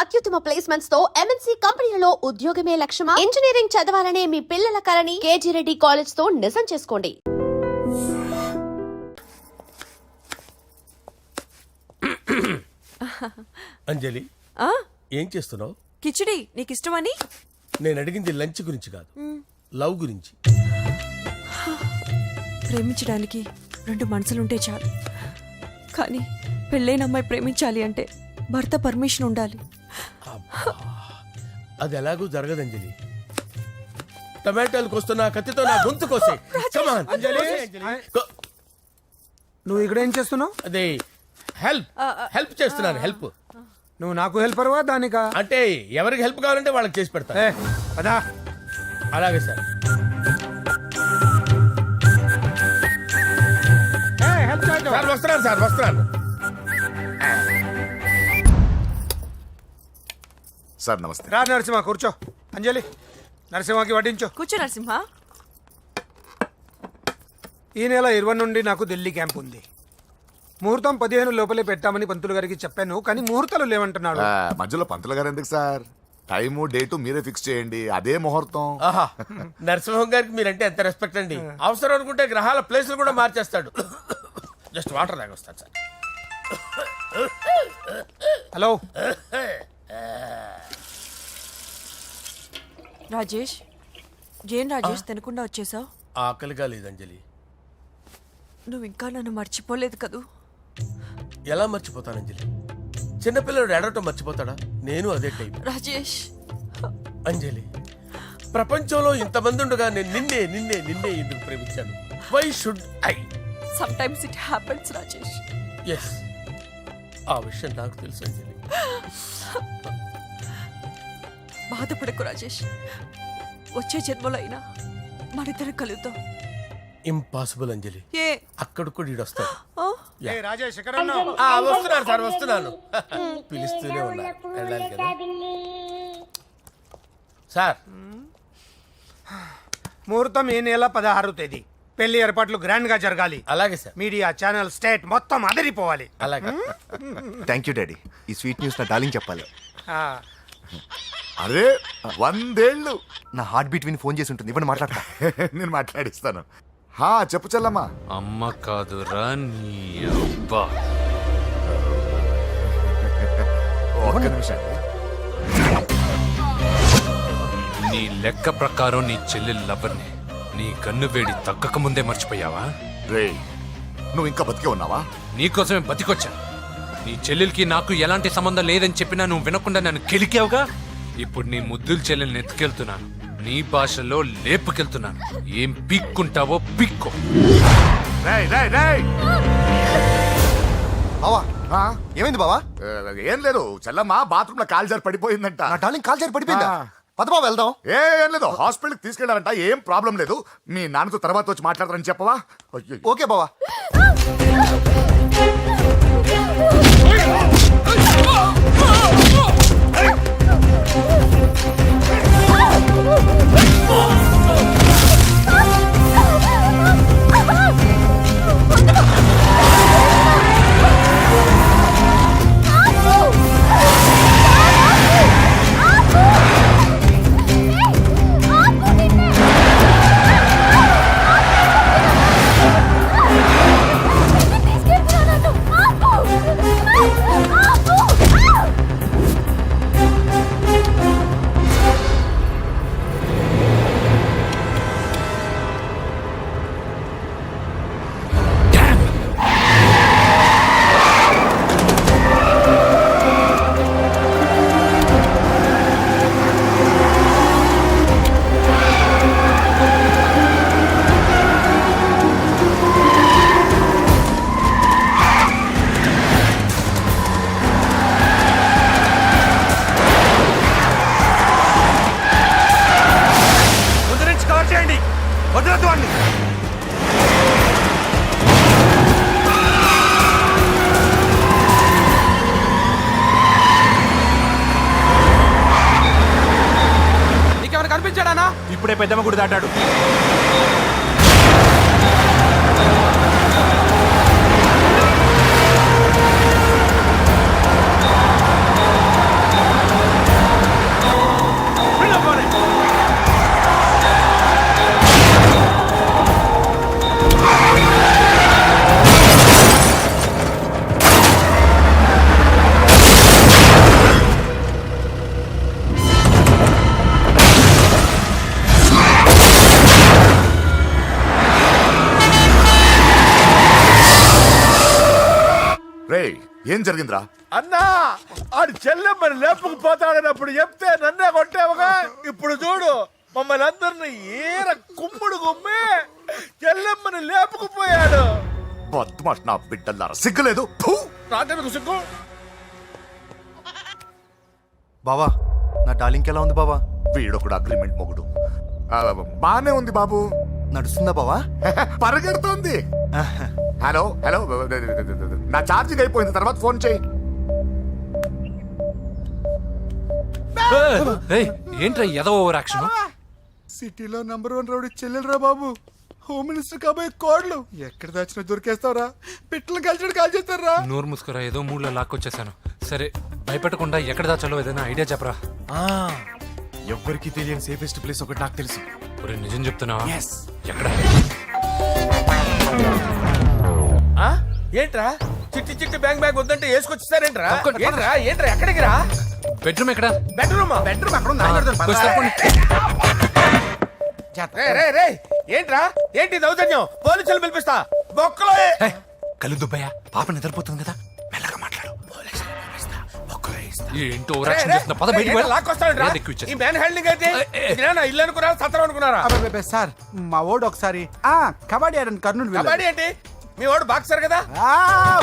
అత్యుత్తమ ప్లేస్మెంట్స్ తో ఎంఎన్సీ కంపెనీలలో ఉద్యోగమే లక్ష్యమా? ఇంజనీరింగ్ చదవాలనే మీ పిల్లల కలని కేజీ రెడ్డి కాలేజ్ తో నిజం చేసుకోండి. అంజలి, ఏం చేస్తున్నావు? కిచిడి నీకు ఇష్టమని. నేను అడిగింది లంచ్ గురించి కాదు, లవ్ గురించి. ప్రేమించడానికి రెండు మనసులుంటే చాలు, కానీ పెళ్ళైన అమ్మాయి ప్రేమించాలి అంటే భర్త పర్మిషన్ ఉండాలి. అది ఎలాగూ జరగదు అంజలి. టమాటాలు కోస్తున్నా కత్తితో నా గొంతు కోసే. అంజలి, నువ్వు ఇక్కడ ఏం చేస్తున్నావు? అదే హెల్ప్ చేస్తున్నాను. హెల్ప్. నువ్వు నాకు హెల్పర్వా దానికా? అంటే ఎవరికి హెల్ప్ కావాలంటే వాళ్ళకి చేసి పెడతా. అదా అలాగే సార్. వస్తున్నాను సార్, వస్తున్నాను సార్. నమస్తే. రా నరసింహ, కూర్చో. అంజలి, నరసింహకి వడ్డించో. కూర్చో నరసింహ. ఈ నెల 20 నుండి నాకు ఢిల్లీ క్యాంప్ ఉంది. ముహూర్తం 15 లోపలే పెట్టామని పంతులు గారికి చెప్పాను, కానీ ముహూర్తాలు లేవంటున్నాడు. మధ్యలో పంతులు గారు ఎందుకు సార్? టైము డేటు మీరే ఫిక్స్ చేయండి, అదే ముహూర్తం. ఆహా, నరసింహం గారికి మీరంటే ఎంత రెస్పెక్ట్ అండి. అవసరం అనుకుంటే గ్రహాల ప్లేసులు కూడా మార్చేస్తాడు. జస్ట్ వాటర్ తాగొస్తాడు సార్. హలో రాజేష్, ఏం రాజేష్ తినకుండా వచ్చేసావు? ఆకలిగా లేదు అంజలి. నువ్వు ఇంకా నన్ను మర్చిపోలేదు కదూ? ఎలా మర్చిపోతాను అంజలి? చిన్నపిల్లడు ఏడవటం మర్చిపోతాడా? నేను అదే టైప్. రాజేష్, అంజలి, ప్రపంచంలో ఇంతమంది ఉండగా నేను నిన్నే నిన్నే నిన్నే ఎందుకు ప్రేమించాను? Why should I? Sometimes it happens Rajesh. Yes, ఆ విషయం నాకు తెలుసు అంజలి. బాధపడకు రాజేష్, వచ్చే జన్మలో అయినా మనిద్దరం కలుద్దాం. ఇంపాసిబుల్ అంజలి. ఏ అక్కడ కూడా ఈడొస్తాడు. రాజేష్, ఎక్కడ ఉన్నావు? వస్తున్నాను సార్, వస్తున్నాను. పిలుస్తూనే ఉన్నారు, వెళ్ళాలి కదా సార్. ముహూర్తం ఈ నెల 16వ తేదీ. పెళ్లి ఏర్పాట్లు గ్రాండ్ గా జరగాలి. అలాగే సార్. మీడియా ఛానల్ స్టేట్ మొత్తం అదిరిపోవాలి. అలాగే. Thank you daddy. ఈ స్వీట్ న్యూస్ నా డార్లింగ్ చెప్పాలి. అరే 100 ఏళ్ళు. నా హార్ట్ బీట్ విని ఫోన్ చేసి ఉంటుంది, ఇప్పుడు మాట్లాడతా. నేను మాట్లాడిస్తాను. చెప్పు చెల్లమ్మా. అమ్మ కాదురా నీ అబ్బా. ఒక్క నిమిషం. నీ లెక్క ప్రకారం నీ చెల్లెలు లవర్ని నీ కన్ను వేడి తగ్గక ముందే మర్చిపోయావా? రే, నువ్వు ఇంకా బతికే ఉన్నావా? నీకోసమే బతికొచ్చాను. నీ చెల్లెలకి నాకు ఎలాంటి సంబంధం లేదని చెప్పినా నువ్వు వినకుండా నన్ను కెలికావుగా. ఇప్పుడు నీ ముద్దుల చెల్లెల్ని ఎత్తుకెళ్తున్నాను, నీ భాషలో లేపుకెళ్తున్నాను. ఏం పీక్కుంటావో పీక్కో. బావా, ఏమైంది బావా? ఏం లేదు, చెల్లమ్మ బాత్రూమ్ లో కాలు జారి పడిపోయిందంట. నా డార్లింగ్ కాల్ చేరి పడిపోయిందా? పద బావ వెళ్దాం. ఏం లేదు, హాస్పిటల్కి తీసుకెళ్ళారంట. ఏం ప్రాబ్లం లేదు. మీ నాన్నతో తర్వాత వచ్చి మాట్లాడతారని చెప్పవా? ఓకే బావా. కనిపించాడానా? ఇప్పుడే పెద్దమ్మ గుడి దాటాడు. ఏం జరిగిందిరా? అన్నా ఆడు చెల్లెమ్మని లేపుకుపోతాడనప్పుడు చెప్తే నన్నే కొట్టావుగా. ఇప్పుడు చూడు మమ్మల్ని అందరిని ఏర కుమ్ముడు గుమ్మి చెల్లెమ్మని లేపుకుపోయాడు. బద్మాష్ నా బిడ్డల్లారా, సిగ్గులేదు. ఫు! నాకెందుకు సిగ్గు? బావా నా డార్లింగ్ ఎలా ఉంది బావా? వీడొకడు అగ్రిమెంట్ మొగుడు. బానే ఉంది బాబు. నడుస్తుందా బావా? పరిగెడుతోంది. హలో హలో, నా ఛార్జింగ్ అయిపోయింది, తర్వాత ఫోన్ చేయి. ఏంట్రా ఎదో ఓవర్ యాక్షన్? సిటీలో నంబర్ 1 రౌడీ చెల్లెలరా బాబు. హోమ్ మినిస్టర్ కాబోయే కోడ్లు ఎక్కడ దాచినా దొరికేస్తావరా? పిట్టలు కలిసి కాల్ చేస్తారా? నోరు మూసుకురా, ఏదో మూడ్లో లాక్కొచ్చేసాను. సరే భయపెట్టకుండా ఎక్కడ దాచాలో ఏదైనా ఐడియా చెప్పరా. ఎవ్వరికి తెలియని సేఫెస్ట్ ప్లేస్ ఒకటి నాకు తెలుసు. ఒరే నిజం చెప్తున్నావా? ఎక్కడ? ఆ? ఏంట్రా చిట్టి చిట్టి బ్యాంక్ బ్యాగ్ వద్దంటే వేసుకొచ్చేసారేంట్రా? ఏంట్రా ఏంట్రా ఎక్కడికి రా? బెడ్రూమ్ ఎక్కడ? బెడ్రూమ్ బెడ్రూమ్ అక్కడ ఉంది, ఆయన పెడతాను, కొంచెం తప్పండి. రే రే రే ఏంట్రా ఏంటి దౌర్జన్యం? పోలీసులు పిలిపిస్తా. బొక్కలో ఏయ్, కళ్ళు దుబ్బయ్య, పాప నిద్రపోతుంది కదా, మెల్లగా మాట్లాడు. ఏంటో ఓవర్ యాక్షన్ చేస్తున్నా, పద బయటికి వెళ్ళు. లాక్కొస్తాడు ఏది ఎక్కువ ఇచ్చేసి. ఈ మ్యాన్ హ్యాండింగ్ అయితే ఇదేనా ఇల్లు అనుకున్నారా సత్రం అనుకున్నారా? అబ్బే సార్, మా ఓడు ఒకసారి కబడ్డీ ఆడని కర్నూలు కబడ్డీ ఏంటి? మీ వాడు బాక్సర్ కదా?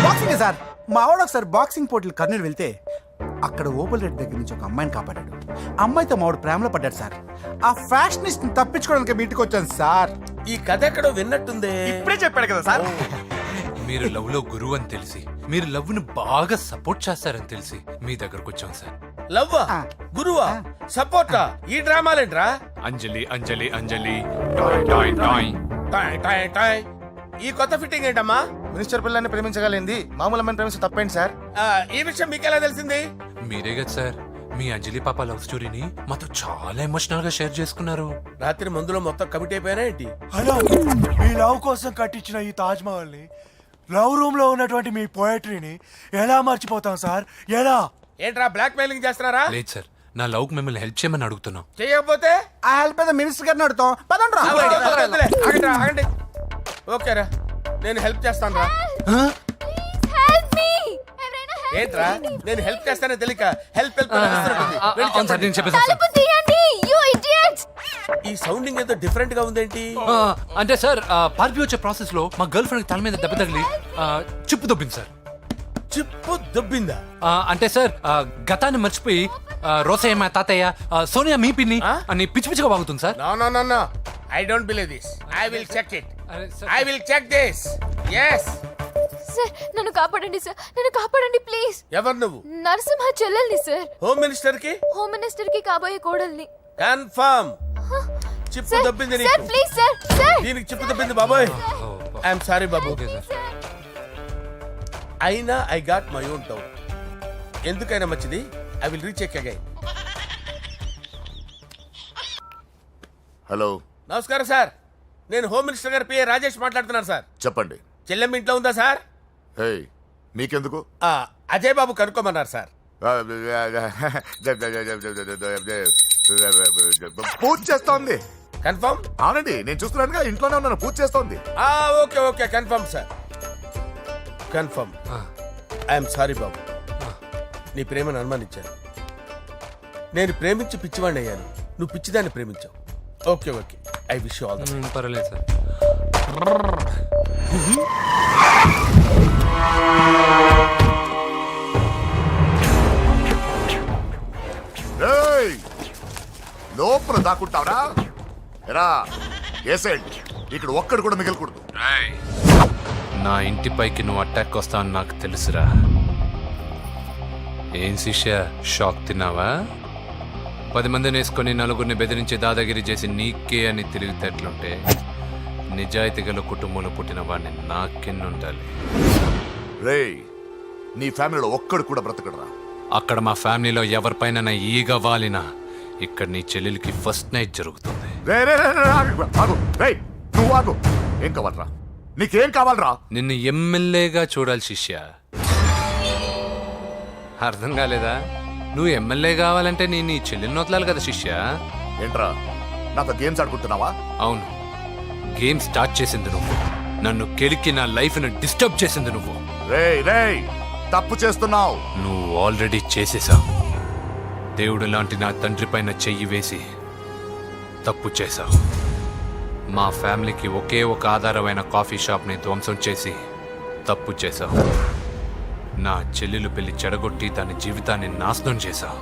Boxing sir. మా ఓడు ఒకసారి బాక్సింగ్ పోటీలు కర్నూలు వెళ్తే అక్కడ ఓపెల్ రెడ్డి దగ్గర నుంచి ఒక అమ్మాయిని కాపాడాడు. అమ్మాయితో మా వాడు ప్రేమలో పడ్డాడు సార్. ఆ ఫ్యాషనిస్ట్ తప్పించుకోవడానికి మీ ఇంటికి వచ్చాను సార్. ఈ కథ ఎక్కడో విన్నట్టుంది. ఇప్పుడే చెప్పాడు కదా సార్. మీరు లవ్ లో గురువు అని తెలిసి, మీరు లవ్ ను బాగా సపోర్ట్ చేస్తారని తెలిసి మీ దగ్గరకు వచ్చాం సార్. లవ్వా గురువా సపోర్టా? ఈ డ్రామాలేంట్రా? అంజలి అంజలి అంజలి టాయ్ టాయ్ టాయ్. టాయ్ టాయ్ టాయ్. ఈ కొత్త ఫిట్టింగ్ ఏంటమ్మా? మినిస్టర్ పిల్లని ప్రేమించగలిగింది మామూలు అమ్మని ప్రేమించి తప్పేంటి సార్? ఈ విషయం మీకెలా తెలిసింది? మీరే కదా సార్ మీ అంజలి పాప లవ్ స్టోరీని మాతో చాలా ఎమోషనల్ గా షేర్ చేసుకున్నారు. రాత్రి మందులో మొత్తం కమిట్ అయిపోయినా ఏంటి? హలో, మీ లవ్ కోసం కట్టించిన ఈ తాజ్ మహల్ ని, లవ్ రూమ్ లో ఉన్నటువంటి మీ పోయట్రీని ఎలా మర్చిపోతాం సార్? ఎలా? ఏంట్రా బ్లాక్ మెయిలింగ్ చేస్తున్నారా? లేదు సార్, నా లవ్ కు మిమ్మల్ని హెల్ప్ చేయమని అడుగుతున్నాం. చేయకపోతే ఆ హెల్ప్ అయితే మినిస్టర్ గారిని అడుగుతాం. పదండి రా. వదిలే, ఆగండి రా, ఆగండి. ఓకేరా, నేను హెల్ప్ చేస్తాను రా. ఏంట్రా నేను హెల్ప్ చేస్తానే తెలియక హెల్ప్ హెల్ప్ అని అరుస్తున్నట్టుంది. వెళ్ళి అవును సార్, చెప్పండి. నేను చెప్పేసాను సార్. ఈ సౌండింగ్ ఏదో డిఫరెంట్ గా ఉందేంటి? అంటే సార్ పార్టీ వచ్చే ప్రాసెస్ లో మా గర్ల్ ఫ్రెండ్ తల మీద దెబ్బ తగిలి చిప్పు దొబ్బింది సార్. చిప్పు దొబ్బిందా? అంటే సార్ గతాన్ని మర్చిపోయి రోసయ్య మా తాతయ్య, సోనియా మీ పిన్ని అని పిచ్చి పిచ్చిగా వాగుతుంది sir. No no no no, I don't believe this. I will check it. అరే sir. I will check this. yes. Sir నన్ను కాపాడండి సార్, నన్ను కాపాడండి ప్లీజ్. ఎవరు నువ్వు? నరసింహ చెల్లెల్ని సార్, హోమ్ మినిస్టర్ కి హోమ్ మినిస్టర్ కి కాబోయే కోడల్ని. కన్ఫర్మ్ చిప్పు సార్ దొబ్బింది సార్ నీకు. ప్లీజ్ సార్, సార్ దీనికి చిప్పు దొబ్బింది బాబోయ్. ఐఎమ్ సారీ బాబు. Okay sir. అయినా I got my own doubt. ఎందుకైనా మంచిది, I will recheck again. Hello, నమస్కారం సార్, నేను హోమ్ మినిస్టర్ గారి పిఏ రాజేష్ మాట్లాడుతున్నాను సార్. చెప్పండి. చెల్లెమ్మ ఇంట్లో ఉందా సార్? హే, మీకెందుకు? అజయ్ బాబు కనుక్కోమన్నారు సార్. పూజ చేస్తోంది. కన్ఫర్మ్? అవునండి, నేను చూస్తున్నానుగా, ఇంట్లోనే ఉన్నాను, పూజ చేస్తోంది. Okay okay, confirm sir, confirm. I'm sorry బాబు, నీ ప్రేమను అనుమానించాను. నేను ప్రేమించి పిచ్చివాడిని అయ్యాను, నువ్వు పిచ్చిదాన్ని ప్రేమించావు. Okay okay, I wish you all the best. పర్వాలేదు సార్. ఏయ్, లోపల దాక్కుంటావరా? ఎరా ఏసేయండి, ఇక్కడ ఒక్కడు కూడా మిగలకూడదు. నా ఇంటిపైకి నువ్వు అటాక్ వస్తావని నాకు తెలుసురా. ఏం శిష్య, షాక్ తిన్నావా? 10 మందిని వేసుకొని నలుగురిని బెదిరించి దాదాగిరి చేసి నీకే అని తిరిగితేట్లుంటే నిజాయితీ గల కుటుంబంలో పుట్టిన వాడిని నాకెన్నుండాలి. రేయ్, నీ ఫ్యామిలీలో ఒక్కడు కూడా బ్రతకడరా? అక్కడ మా ఫ్యామిలీలో ఎవరిపైన ఈగ వాలినా ఇక్కడ నీ చెల్లెలికి ఫస్ట్ నైట్ జరుగుతుంది. రే రే రే రే, ఆగు. రేయ్, నువ్వు ఆగు. ఏం కావాలరా? నీకేం కావాలరా? నిన్ను ఎమ్మెల్యేగా చూడాలి శిష్య. అర్థం కాలేదా? నువ్వు ఎమ్మెల్యే కావాలంటే నేను నీ చెల్లెల్ని వదలాలి కదా శిష్య. ఏంట్రా, నాతో గేమ్స్ ఆడుకుంటున్నావా? అవును, గేమ్ స్టార్ట్ చేసింది నువ్వు, నన్ను కెలికి నా లైఫ్ ను డిస్టర్బ్ చేసింది నువ్వు. రేయ్ రేయ్, తప్పు చేస్తున్నావు. నువ్వు ఆల్రెడీ చేసేసావు. దేవుడు లాంటి నా తండ్రి పైన చెయ్యి వేసి తప్పు చేశావు. మా ఫ్యామిలీకి ఒకే ఒక ఆధారమైన కాఫీ షాప్ని ధ్వంసం చేసి తప్పు చేశావు. నా చెల్లెలు పెళ్లి చెడగొట్టి దాని జీవితాన్ని నాశనం చేశావు.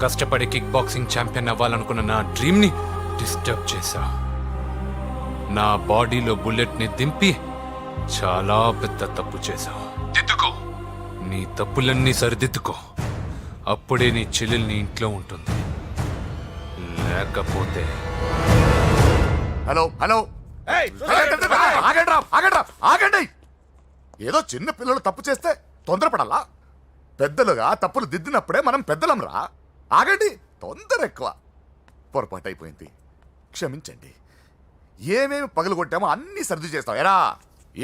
కష్టపడి కిక్ బాక్సింగ్ ఛాంపియన్ అవ్వాలనుకున్న నా డ్రీమ్ని డిస్టర్బ్ చేశావు. నా బాడీలో బుల్లెట్ని దింపి చాలా పెద్ద తప్పు చేశావు. దిద్దుకో, నీ తప్పులన్నీ సరిదిద్దుకో. అప్పుడే నీ చెల్లెలు నీ ఇంట్లో ఉంటుంది. లేకపోతే హలో హలో ఏయ్, ఆగండి. ఏదో చిన్న పిల్లలు తప్పు చేస్తే తొందరపడాలా? పెద్దలుగా తప్పులు దిద్దినప్పుడే మనం పెద్దలంరా. ఆగండి, తొందర ఎక్కువ. పొరపాటు అయిపోయింది, క్షమించండి. ఏమేమి పగలగొట్టామో అన్నీ సర్ది చేస్తాం. ఎరా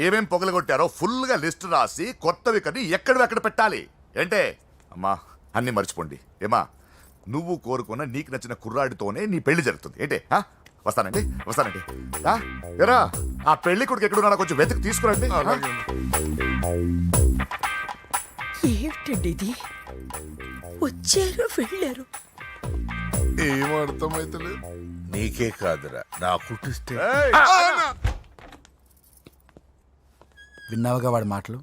ఏమేం పగలగొట్టారో ఫుల్గా లిస్ట్ రాసి కొత్తవి కని ఎక్కడ పెట్టాలి. ఏంటే అమ్మా, అన్నీ మర్చిపోండి. ఏమా, నువ్వు కోరుకున్న నీకు నచ్చిన కుర్రాడితోనే నీ పెళ్లి జరుగుతుంది. ఏంటే వస్తానండి. ఎరా ఆ పెళ్లి కొడుకు ఎక్కడున్నా కొంచెం వెతికి తీసుకురండి. ఏమిటండి ఇది? వచ్చారు వెళ్ళారు. ఏం అర్థమైతలేదు. నీకే కాదురా, నా కుట్టిస్తే విన్నావుగా వాడి మాటలు?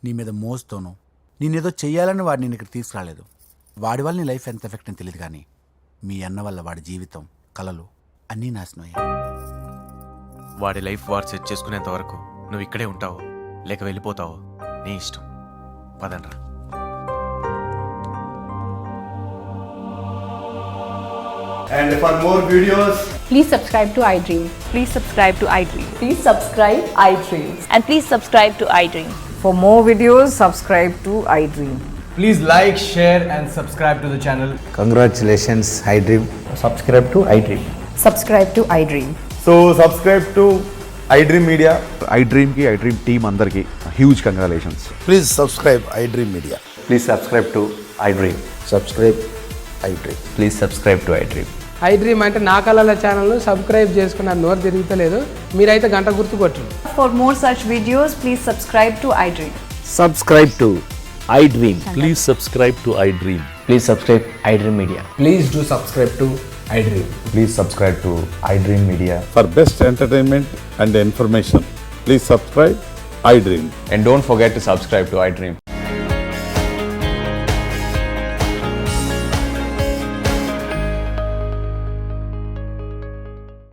నీ మీద మోస్తోను నేనేదో చెయ్యాలని వాడు నేను ఇక్కడ తీసుకురాలేదు. వాడి వల్ల నీ లైఫ్ ఎంత ఎఫెక్ట్ అని తెలియదు, కానీ మీ అన్న వల్ల వాడి జీవితం, కలలు అన్నీ నాశనం అయ్యాయి. వాడి లైఫ్ వాడు సెట్ చేసుకునేంత వరకు నువ్వు ఇక్కడే ఉంటావు, లేక వెళ్ళిపోతావు, నీ ఇష్టం. పదండ్రా. And for more videos, Please subscribe to iDream. Please subscribe to iDream. Please subscribe iDream. And please subscribe to iDream. For more videos, subscribe to iDream. please like, share and subscribe to the channel. Congratulations iDream. Subscribe to iDream. Subscribe to iDream. So subscribe to iDream Media. iDream కి iDream team అందరికి huge congratulations. Please subscribe iDream media. Please subscribe to iDream. Subscribe iDream. Please subscribe to iDream. iDream అంటే నా కళల ఛానల్ను subscribe చేసుకున్న నోరు తిరుగుతలేదు. మీరైతే గంట గుర్తు కొట్టండి. For more such videos, please subscribe to iDream. Subscribe to iDream. Please subscribe to iDream. Please subscribe iDream Media. Please do subscribe to iDream. Please subscribe to iDream media. For best entertainment and information please subscribe iDream. And don't forget to subscribe to iDream.